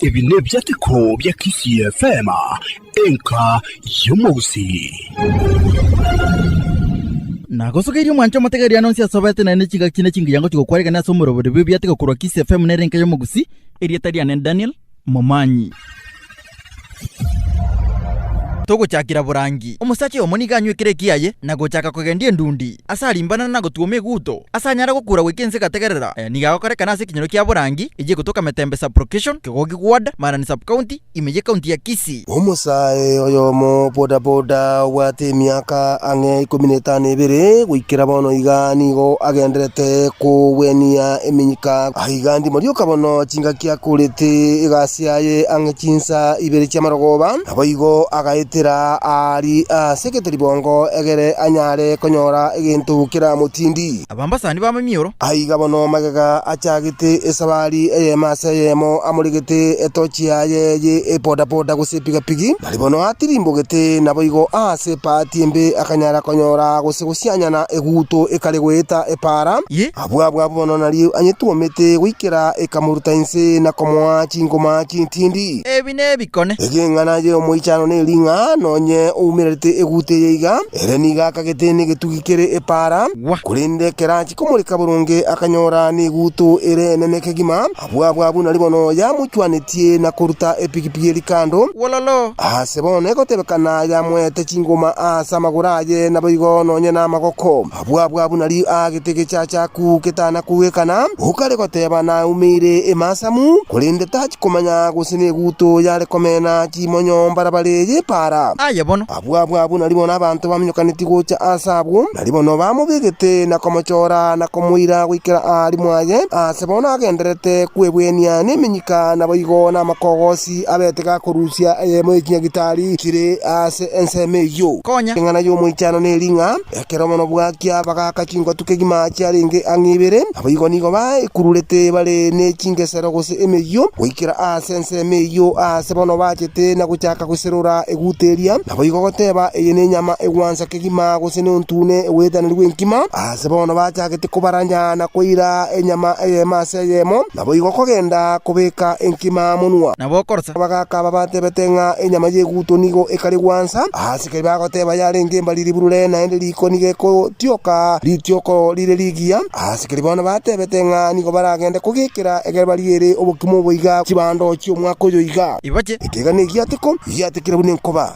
Ibi ni EBIATEKO bya KCFM enka y'umuguzi. Nagosogerio mwancho mategeria nonsi asobete na nechiga kine chingiyango chikokwarega na somoro bode EBIATEKO kurwa KCFM nerenka y'umuguzi erietaria ne Daniel Momanyi. Togo chakira burangi Omosacha Oyomo niganywe kire kiaye na gochaka kugendie ndundi asalimbana na gotwoma eguto asanyara gukura wekense gategerera nigakoreka nase kinyoro kya burangi ije kutoka metembe sub location kigogi ward marani sub county imeje county ya Kisii. Omosacha Oyomo boda wate miaka ange 12 gwikira bono iganigo agenderete kuwenia eminyika ahigandi morio kabono chinga kya kurete igasiaye ange chinsa ibere kya marogoba abayigo agaite ari secretary bongo egere anyare konyora egintu kira mutindi abambasani ba mimioro aiga bono magaga achagite esabari emasayemo amurigite etochi yaye epoda gusipiga pigi bali bono atirimbogete naboigo ase patimbe akanyara konyora gusianyana na eguto ekalegweta epara abwa bono nari anyetwomete gwikira ekamurutainse na komwa chingoma chintindi ebine bikone egengana je omoichano ne linga nonye umirete egute yiga ereniga kagetene getugikere epara kurinde keranchi komurika burunge akanyora ni guto ere neneke gima abwa nari bono ya muchwanetie na kuruta epikipiki likando wololo asebone gotebekana ya mwete chingoma asamaguraje naboigo nonye na magoko abwa nari agitege chacha ku ketana kuwekana ukale goteba na umire emasamu kurinde tachi komanya gusine guto yale komena chimonyo mbarabale para aya bono abwa nari bona abantu bamenyokaniti gocha asabwo nari bono bamubigete na komochora na komuira gwikira ari mwaye asebona agenderete kwebwenia neminyika naboigo na makogosi abetega kurusia mwekinya gitari kire ase ensemeyo konya ngana yo muichano ne linga ekero mono bwakia bagaka chingwa tukegima charinge angibere aboigo nigo ba ikururete bale ne chingesero gose emeyo gwikira ase ensemeyo asebono bachete na guchaka guserura eguteria naboigo goteba eyene nyama egwansa kegima gose ne untune ewetana rwenkima asebono bachagete kubaranya na kuira enyama emaseyemo naboigo kogenda kubeka enkima munwa nabokorsa bagaka babatebetenga enyama yeguto nigo ekali gwansa asike bagoteba yarenge mbaliri burule na ende liko nigeko tioka litioko lire ligia asike bona batebetenga nigo baragenda kugikira egere baliere obukimo boiga kibando kyo mwako yo iga ibaje itega ne yatekira bune nkoba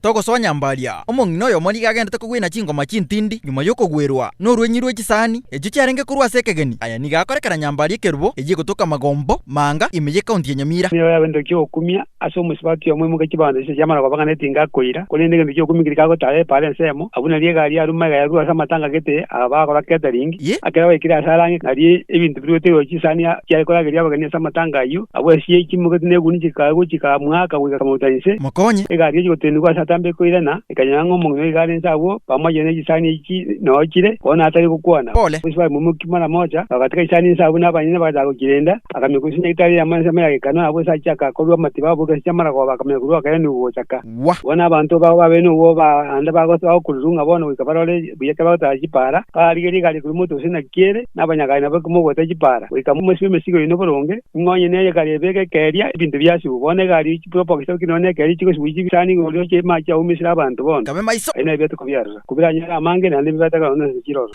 Togo sonya mbalia omongino yo moni gagenda kugwina chingoma chintindi nyuma yoko gwerwa no rwenyirwe chisani ejo cyarenge kurwa sekegeni aya nigakorekana nyambali kerubo eje kutoka magombo manga imeje county ya Nyamira niyo yabendo kyo kumya aso musibati yo mwe kibanda se jamara kwa bangane tinga koira kolende ngende kyo kumikira ko tale pale nsemo abuna liye gali aruma ga yarwa samatanga gete aba ko catering akera wekira sarangi ari ebintu birote yo chisani cyari ko gari abagane samatanga yu abo siye kimugete ne guni chika mwaka wika kamutaise makonye egari yo tendwa tambe ko irana ikanyango mu gari nsabo pamoja na gisani iki no kire ona atari kukwana uswa mu kimana moja akatika isani nsabo n'abanyine baza kugirenda akamikusinya itari yamanza ya kana abo sachaka ko matibabu gashyamara kwa bakamekuruwa kandi ubuchaka bona abantu babo babeno bo ba anda bago sawo kulunga bona wikabarole biyeka batagipara kali kali kumuto sina kiere n'abanyagana nabo kumubota gipara wikamumuswe mesigo ino boronge ngonye neye kali beke keria ibintu byasi ubone kali ikipropo kiso kinone kali chiko swiji bisani ngolo che macha umisira abantu bona kame maiso ina ibete kubyarza kubiranya amange nande bibataka ono kiroro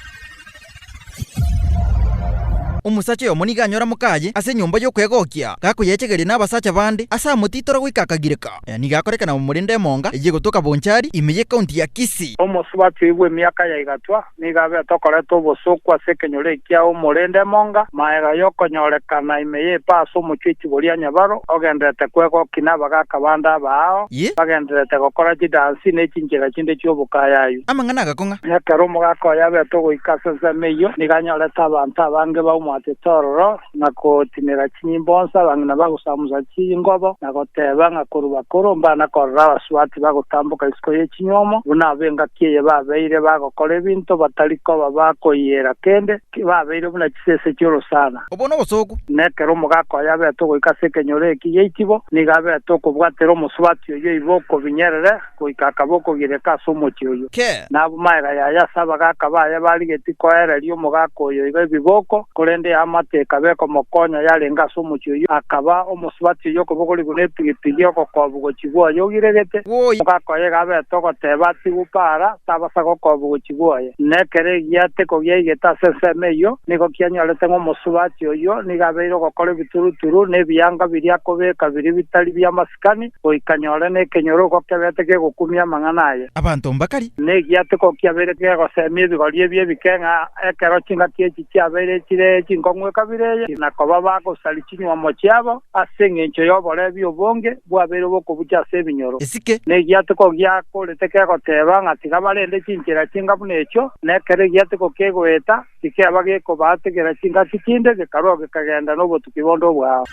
Omosacha Oyomo niganyora mukaye ase nyumba yo kwegokia gako yechegere n'abasacha bande asa mutitora gwikakagireka nigakorekana mu murinde monga eje gutoka bonchari imeje county ya Kisii Omosacha ibwe miaka ya igatwa nigabe tokoreto bosokwa sekenyore kya umurinde monga maega yo konyorekana imeje paso muchichi bolia nyabaro ogendete kwego kinaba gakabanda bao bagendete gokora jidansi nechinjira chinde cyo bukayayu amangana gakonga yakaro mugako yabe togo ikasese meyo niganyoreta abantu abange ba atetororo nako tinera chinyimbosa bangina bagusamuza chingobo nakoteba ngakurubakuru mbana korra swati bagutambuka isiko y'echinyomo bunabenga kiye babeire bagokora ebintu bataliko babakoyera kende babeire buna kisese cyoro sana obono bosoku nekero mugako yabe to ikaseke nyoreki yeitibo nigabe to kubwatero muswati yo iboko binyerere kuikakaboko gireka somo cyoyo nabo maira ya saba gakabaya bali getiko era lyo mugako yo ibiboko kole ende amateka beko mokonya yalenga sumu chuyo akaba omusubati yo kobogori gune pigipigi okokobugo chigwa yogiregete mukakoye gabe toko tebati gupara tabasa gokobugo chigwa nekere yate ko yegeta sesemeyo niko kyanyalete omusubati oyo nigabeiro gokore bituruturu ne byanga biryakobeka biri bitali byamasikani oikanyore ne kenyoro kokebete ke gukumya manganaye abantu mbakari ne yate ko kyabere ke gosemye bigorie bye bikenga ekero chingatie chiabere chire chinkongwe kabire nakoba bagosali chinywa mochiabo asenge ncho yobore byobonge bwabere bokubucha sebinyoro esike ne yate ko gyakolete ke goteba ngatiga barende chinchira chingabunecho nekere yate ko kegweta tikabage ko bategera chingati chinde gekaroge kagenda no botukibondo bwa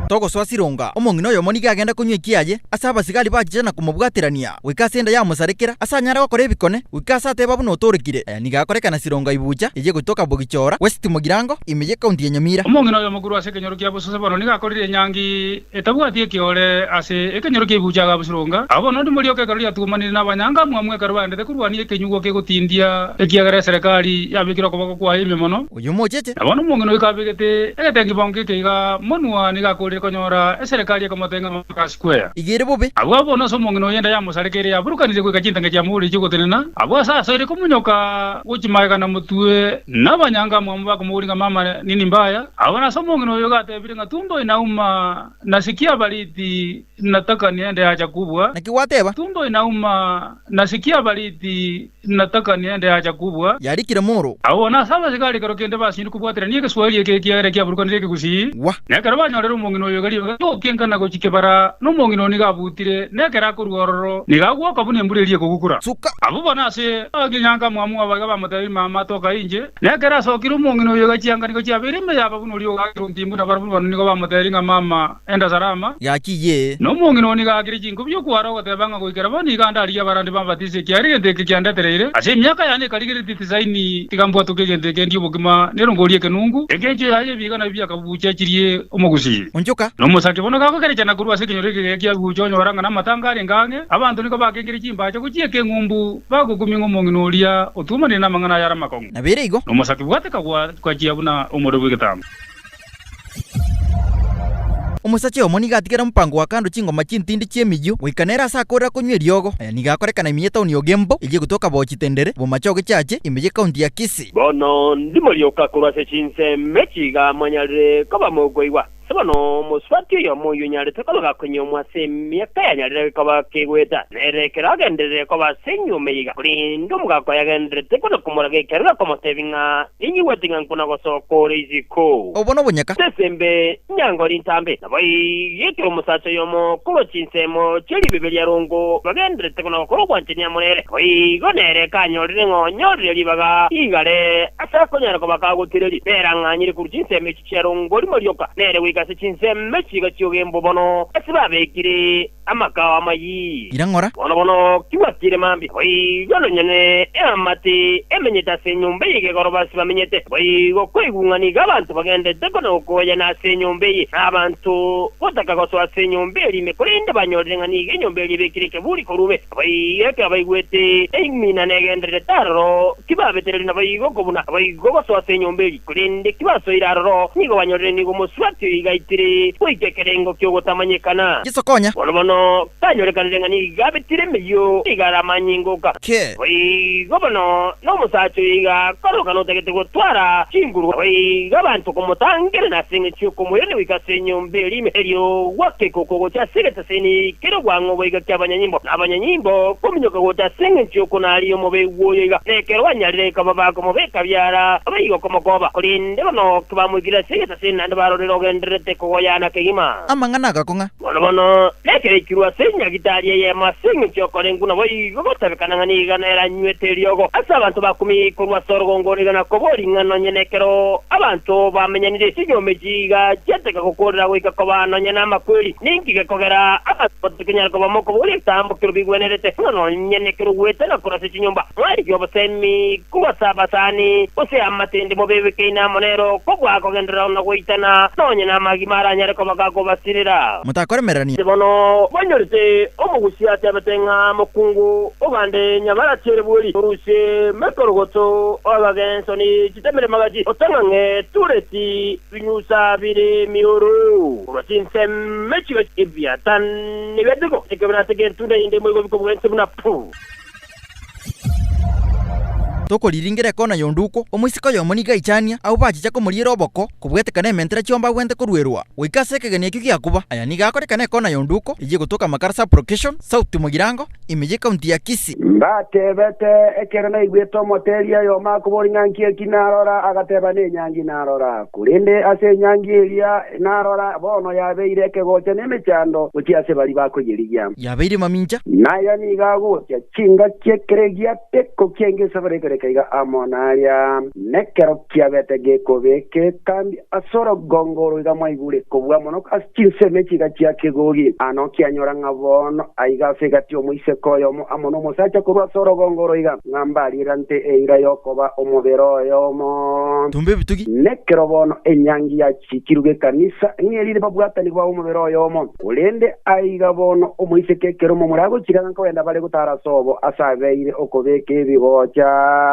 togo swasironga omongino yo moniga agenda kunywa ikiaje asa abasigari bajana kumubwatirania wikasenda ya musarekera asa nyara gokore bikone wikasa teba buno torikire nigakorekana sironga ibuja ije gutoka bogichora west mugirango imeje county ya Nyamira omongino yo muguru ase kenyoro kya busose bono nigakorire nyangi etabwatie kiore ase ekenyoro kya ibuja ga busironga abo no ndimulio ke karuya tumanire nabanyanga mwamwe karubande de kurwani kenyugo ke gutindia ekiagara serikali yabikira kobako kwa ime mono uyu mocheche abo no mongino ikabigete egetengi bonke keiga monwa nigakorire konyora serikali ekomotenga maka square igere bobe abo no somongino yenda ya musarekere ya burukanire kwika chintange kya muri chikotenena abo sasa ire kumunyoka uchimaika na mutue nabanyanga mwamba kumuringa mama nini mbaya abo na somongino yoga tebiringa tumbo inauma nasikia baliti nataka niende haja kubwa nakiwateba tumbo inauma nasikia baliti nataka niende haja kubwa yarikira moro abo na saba zikali karokende basi ndikubwatira niye Kiswahili ke kya burukanire kusi wa nekara banyorera umongino yogali yo kenkana ko chikebara no mongino nigabutire nekara kuruororo nigagwo kabune mburelie kugukura suka abo bana se aginyanga mwamu abaga bamutari mama toka inje nekara sokira umongino yoga chianga niko chiabere me yaba buno lyo gakiruntimbu na barbu bano niko bamutari nga mama enda salama yakiye no mongino nigagiri chingu byo kwaro gotebanga goikera bani gandari ya barandi bambatise kyari ndeke kyanda terere ase myaka yane kaligiri titisaini tikambwa tukegende kendi bugima nerongolie kenungu egenje yaje bigana byakabucha kirie omugusi onjoka no musake bono kako kerecha kurwa se kinyoreke kya buchonyo waranga na matangari ngange abantu niko bakengeri chimba cyo kuchieke ngumbu bagukumingo mongino lia otuma ni na mangana yara makongo nabere igo no musake bwateka kwa chiabuna omoro bwigetamu Omosacha Oyomo nigatigera mpango wa kando chingoma chintindi chiemiju wikanera asa akora kunywa eriogo nigakorekana imiye tauni yogembo ije gutoka bochitendere bomachoge chache imeje county ya Kisii bono ndimolioka kurwa se chinse mechiga manyalire kaba mogweiwa sabano muswati yo moyo nyalite kaba kunyo mwase miaka yanyalire kaba kegweta nerekera agendere kaba senyo meiga kulindo mugako yagendere tekono kumurage kerga komo tevinga inyi wetinga nkuna gosokore iziko obono bonyaka sesembe nyango lintambe nabai yekiro Omosacha Oyomo kulo chinsemo chiri bibelia rongo bagendere tekono koro kwantinya monere koi gonere kanyorire ngonyorire libaga igale asa konyara ko bakagutireri beranga nyiri ku chinsemo chicharongo limolioka nere wigase chinsemo chiga chyogembo bono asibabekire amakawa amayi irangora bono kiwatire mambi koi gono nyene amati emenyeta senyumbe yige gorobasi bamenyete koi gokwegungani gabantu bagende tekono koya na senyumbe abantu botaka goswa senyumbe lime kulinda banyorere ngani genyumbe libekirike buri korube koi yeke abaigwete eimina negendere taro kibabetereri na bayigo kobuna bayigo goswa senyumbe kulinde kibaso iraro nigo banyorere nigo muswati igaitire kwikekerengo kyo gotamanyekana kisokonya bono kanyorekanire ngani gabetire meyo igara manyingoka ke bayigo bono no Omosacha iga koroka no tegete gotwara chinguru bayigo abantu komotangere na singe cyuko muyene wikasenyumbe lime elio wake koko cha segeta seni kero gwango bayiga cyabanyanyimbo abanyanyimbo kominyoka gota singe cyuko naliyo mobe woyiga nekero wanyalire kababa komobeka byara abayigo komokoba kulinde bono kibamwigira segeta seni nande barorero gendrete ko yana kegima amangana gakonga bono nekere kirwa senya gitalie ye masinge cyuko lenguna bayigo gotabekana ngani ganera nywete lyogo asa abantu bakumi kurwa sorgo ngorega na kobori ngano nyenekero abantu bamenyanire sinyomejiga cyateka kokorera wika kobano nyana makweli ninki gekogera abantu kinyara ko bamoko buri tambo kirubigwenerete no nyenekero weta na kurase chinyumba mwari kyo basemi kuba sabatani ose amatende mobebe keina monero kogwa kogendera na goitana no nyana amagimara nyare ko bagago basirira mutakoremerania bono banyorite omugusia tabatenga mukungu obande nyamara buri uruse mekorogoto abagenso ni kitemere magaji otangange tureti binyusa bire miuru uratinse mechi ebiatan ni bedego ekebra tegentunde inde mwego biko bwense buna pu toko liringere kona yonduko omuisiko yomoniga ichania au bachicha komuriera oboko kubwetekana mentera chiomba wente kurwerwa wikaseke ekyo giakuba aya niga akorekana kona yonduko ije gutoka makarasa procation south mugirango imije county ya Kisii mbatebete ekerana igweto moteria yoma kubori nyanki kinarora agateba ne nyangi narora kurinde ase nyangi eria narora bono yabeire kegoche nemechando uchiase bali bakogerigia yabeire maminja naya niga gocha chinga chekeregia teko kenge sabare kaiga amonaria nekero kiabete gekobeke kandi asoro gongoro iga maigure kobwa mono askinse mechiga chiakegogi ano kianyora ngabono aiga fegati omuise koyomo amono mosacha kurwa soro gongoro iga ngambali rante eira yokoba omobero yomo tumbe bitugi nekero bono enyangi ya chikiruge kanisa ngeri babwata ni kwa omobero yomo ulende aiga bono omuise kekero momurago chiranga kwenda bale gutara sobo asabeire okobeke bigocha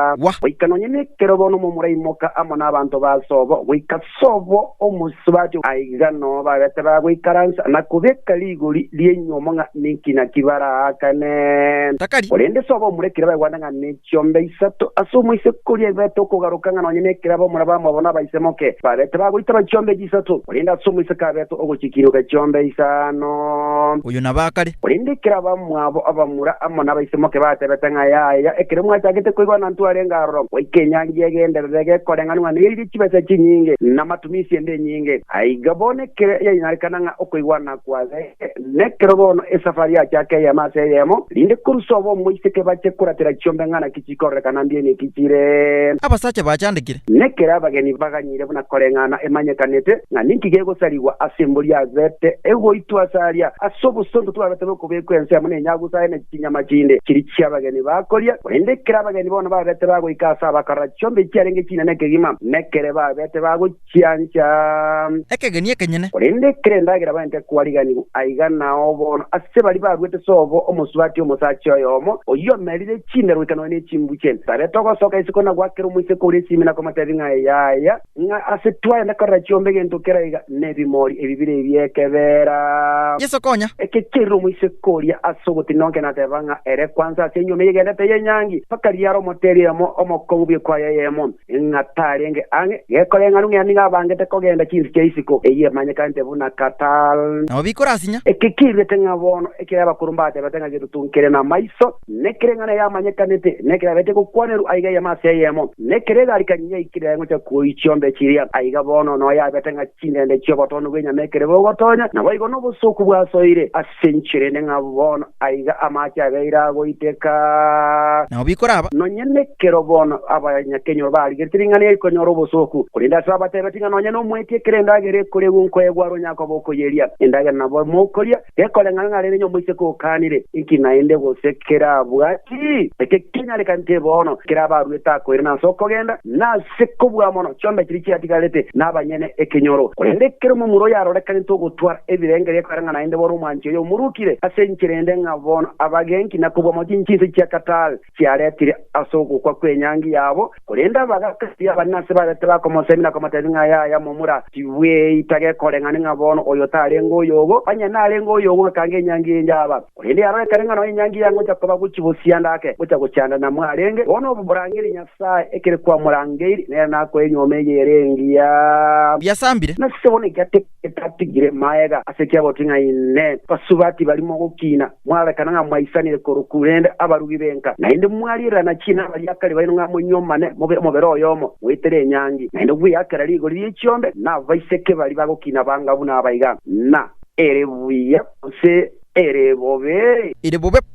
wikanonye nekero bono mumuraimoka amona abantu basobo wikasobo omusubati aiga no babete bagwikaransa nakubeka ligoli lienyomo nga nikina kibara akane takari olende sobo murekera bagwanda nechombe isato asumuise kuri beto kugaruka nonye nekera bo murabamo bona baisemoke babete bagwita bachombe gisato olende asumuise kabeto oguchikiruka chombe isano uyu nabakare olende kera bamwabo abamura amona baisemoke batebeta ngaya ekere mwatagete kwigwana arenga ro wekenyangi egenderege korenganwa niri chibese chinyinge na matumisi ende nyinge aigabone kere yinarikananga okuywana kwaze nekrobono esafari ya chake ya maseyemo linde kurusobo muiseke bache kuratira chombe ngana kichikore kanambie ne kichire abasache bachandikire nekera abageni baganyire buna korengana emanyekanete nga ninkigego saliwa assembly azete ego itwasalia asobo sondo twabete kubekwense amune nyagusa ene kinyama chinde kiri cyabageni bakoria linde kera abageni bono babete bago ikasa bakara chombe cyarenge kinane kegima nekere babete bago cyancha ekegenie kenyene linde kere ndagira bante kuwarigani aigana obono ase bali bagwete sobo omusubati Omosacha Oyomo oyo merire chindero ikanone chimbuchen tare toko soka isikona gwakero muise kuri simina ko mataringa yaya nga ase twa nakara chombe gento kera iga nebimori ebibire ebyekebera yesokonya ekekero muise kuri asogote nonke natebanga ere kwanza senyo meyegenda teyenyangi pakari yaro moteria mo omokongu kwa yemo ngatarenge ange yekolenga nunga ninga bangete kogenda kinzi keisiko eye manyekante buna katal na bikorasinya ekekire tenga bono ekira bakurumbate batenga gitu tunkere na maiso nekerengana ya manyekanete nekira bete ko kwaneru aiga ya maseyemo nekere garikanye ikira ngocha ku ichombe chiria aiga bono no ya betenga chindende chyobotono gwenya nekere bogotonya na baigo no busuku bwasoire asenchire nenga bono aiga amacha beira goiteka na bikoraba no nyene kero bono abanyakenyo bali getiringane ko nyoro busuku kulinda sabate betinga no nyene omwetie kerenda gere kure gunko egwaro nyako boko yeria endaga nabo mokoria ekolenga ngale nyo mwise ko kanire ikinaende gosekera bwati ekekenya lekante bono kiraba rueta ko irina soko genda na sekobwa mono chombe kirichi atigalete nabanyene ekenyoro kulendekero mu muro yaro lekane to gutwara ebirengere karanga naende boru mwanche yo murukire asenkirende ngabono abagenki nakubwa mo kinchise cyakatal cyaretire asoko kwa kwenyangi yabo kulenda bagakati abanase barete bakomosemina komataringa ya mumura tiwe itage kolenga ngabono oyo tarengo yogo anya narengo yogo kange nyangi njaba kulende yaro karenga no nyangi yango cyakoba kuchibusiya ndake bucha gucyanda na mwarenge bono burangiri nyasa ekere kwa murangiri nena ko enyomeye yerengiya yasambire nasibone gate etatigire maega asekia botinga ine basubati balimo gukina mwala kananga mwayisanire korukurende abarugi benka nainde mwalira na china bali yakali bayino ngamo nyomane mobero yomo witere nyangi nainde bwiyakara ligo lichombe na vaiseke bali bagukina banga buna abayiga na erebuya se erebobe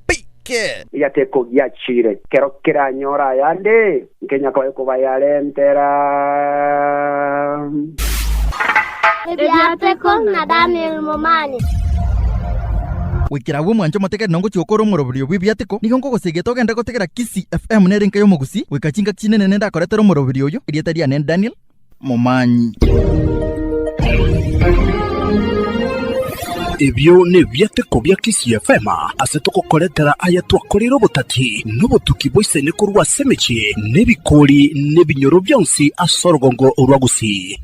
pike yateko yachire kero kiranyora yande Kenya kwa bayalentera EBIATEKO na Daniel Momani wikira we mwancho moteke nongo chiokoro morobirio EBIATEKO nigo ngogosege togenda gotegera Kisii FM nerinka yo mugusi wikachinga kinene nenda koretero morobirio yo irietaria ne Daniel Momanyi ebyo ne ebiateko bya Kisi FM ase tukukoretera aya twakorera obutati n'obutuki bwise ne kurwa semechi n'ebikori n'ebinyoro byonsi asorogongo urwagusi.